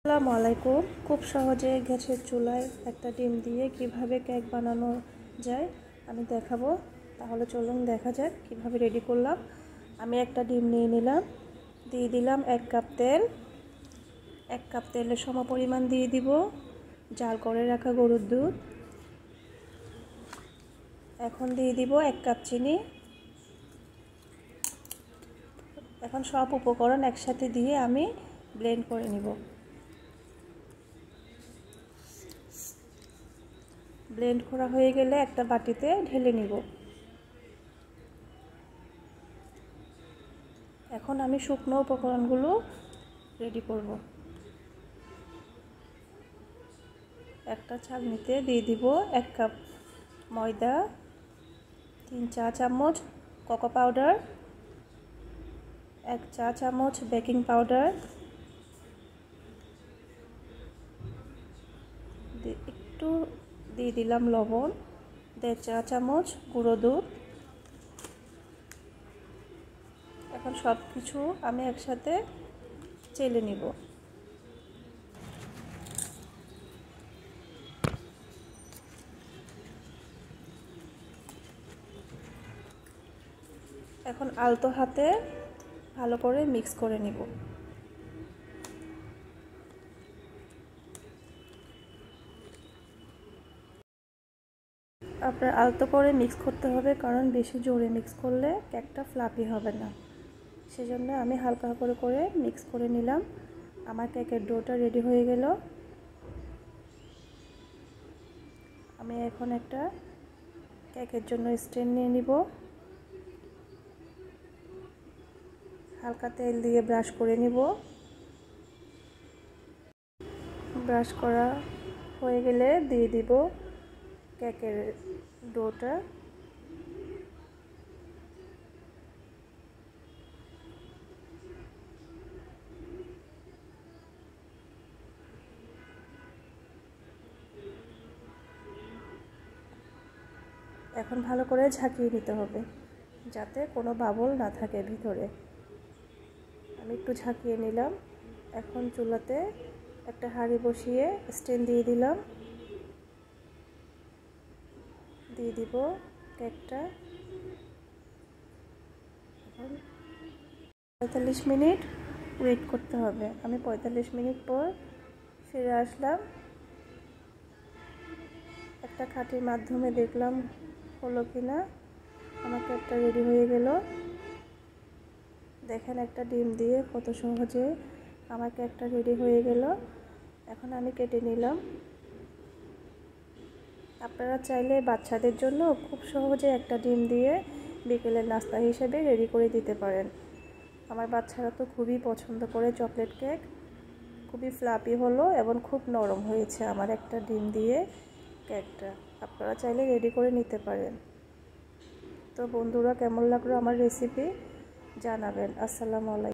আসসালামু আলাইকুম। খুব সহজে গ্যাসের চুলায় একটা ডিম দিয়ে কিভাবে কেক বানানো যায় আমি দেখাবো। তাহলে চলুন দেখা যাক কিভাবে রেডি করলাম। আমি একটা ডিম নিয়ে নিলাম, দিয়ে দিলাম 1 কাপ তেল। 1 কাপ তেলের সমপরিমাণ দিয়ে দিব জাল করে রাখা গরুর দুধ। এখন দিয়ে দিব 1 কাপ চিনি। এখন সব উপকরণ একসাথে দিয়ে আমি ব্লেন্ড করে নিব। ব্লেন্ড করা হয়ে গেলে একটা বাটিতে ঢেলে নিব। এখন আমি শুকনো উপকরণগুলো রেডি করব। একটা ছাঁকনিতে দিয়ে দিব 1 কাপ ময়দা, 3 চা চামচ কোকো পাউডার, 1 চা চামচ বেকিং পাউডার, একটু দিয়ে দিলাম লবণ, 1.5 চা চামচ গুঁড়ো দুধ। এখন সব কিছু আমি একসাথে চেলে নিব। এখন আলতো হাতে ভালো করে মিক্স করে নিব। আপনার আলতো করে মিক্স করতে হবে, কারণ বেশি জোরে মিক্স করলে কেকটা ফ্লাফি হবে না। সেজন্য আমি হালকা করে মিক্স করে নিলাম। আমার কেকের ডোটা রেডি হয়ে গেল। আমি এখন একটা কেকের জন্য স্ট্যান্ড নিয়ে নিব। হালকা তেল দিয়ে ব্রাশ করে নিব। ব্রাশ করা হয়ে গেলে দিয়ে দিব কেকের ডোটা। এখন ভালো করে ঝাঁকিয়ে নিতে হবে যাতে কোনো বাবল না থাকে ভিতরে। আমি একটু ঝাঁকিয়ে নিলাম। এখন চুলাতে একটা হাঁড়ি বসিয়ে স্ট্যান্ড দিয়ে দিলাম। দিয়ে দিব কেকটা। এখন 45 মিনিট ওয়েট করতে হবে। আমি 45 মিনিট পর ফিরে আসলাম। একটা কাঠির মাধ্যমে দেখলাম হলো কিনা। আমার কেকটা রেডি হয়ে গেল। দেখেন একটা ডিম দিয়ে কত সহজে আমার কেকটা রেডি হয়ে গেল। এখন আমি কেটে নিলাম। আপনারা চাইলে বাচ্চাদের জন্য খুব সহজে একটা ডিম দিয়ে বিকেলের নাস্তা হিসেবে রেডি করে দিতে পারেন। আমার বাচ্চারা তো খুবই পছন্দ করে চকলেট কেক। খুবই ফ্লাফি হলো এবং খুব নরম হয়েছে আমার একটা ডিম দিয়ে কেকটা। আপনারা চাইলে রেডি করে নিতে পারেন। তো বন্ধুরা, কেমন লাগলো আমার রেসিপি জানাবেন। আসসালামু আলাইকুম।